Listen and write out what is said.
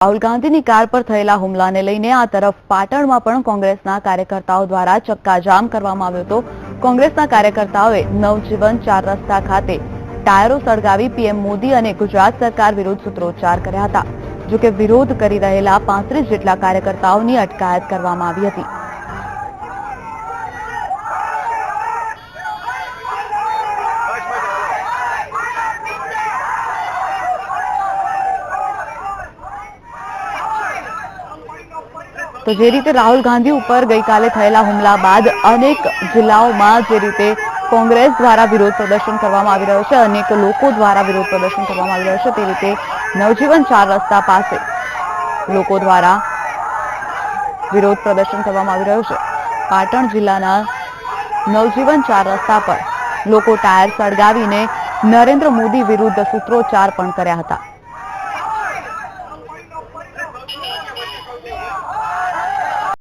રાહુલ ગાંધીની કાર પર થયેલા હુમલાને લઈને આ તરફ પાટણમાં પણ કોંગ્રેસના કાર્યકર્તાઓ દ્વારા ચક્કાજામ કરવામાં આવ્યો હતો। કોંગ્રેસના કાર્યકર્તાઓએ નવજીવન 4 રસ્તા ખાતે ટાયરો સળગાવી પીએમ મોદી અને ગુજરાત સરકાર વિરુદ્ધ સૂત્રોચ્ચાર કર્યા હતા। જો કે વિરોધ કરી રહેલા 35 જેટલા કાર્યકર્તાઓની અટકાયત કરવામાં આવી હતી। तो जे रीते राहुल गांधी पर गई काले थयेला हुमला बाद अनेक जिल्लाओमां जे रीते कांग्रेस द्वारा विरोध प्रदर्शन करवामां आवी रह्यो छे, अनेक लोको द्वारा विरोध प्रदर्शन करवामां आवी रह्यो छे, ते रीते नवजीवन 4 रस्ता पासे लोको द्वारा विरोध प्रदर्शन करवामां आवी रह्यो छे। पाटण जिल्लाना नवजीवन 4 रस्ता पर लोको टायर सळगावीने नरेन्द्र मोदी विरुद्ध सूत्रोच्चार पण कर्या हता।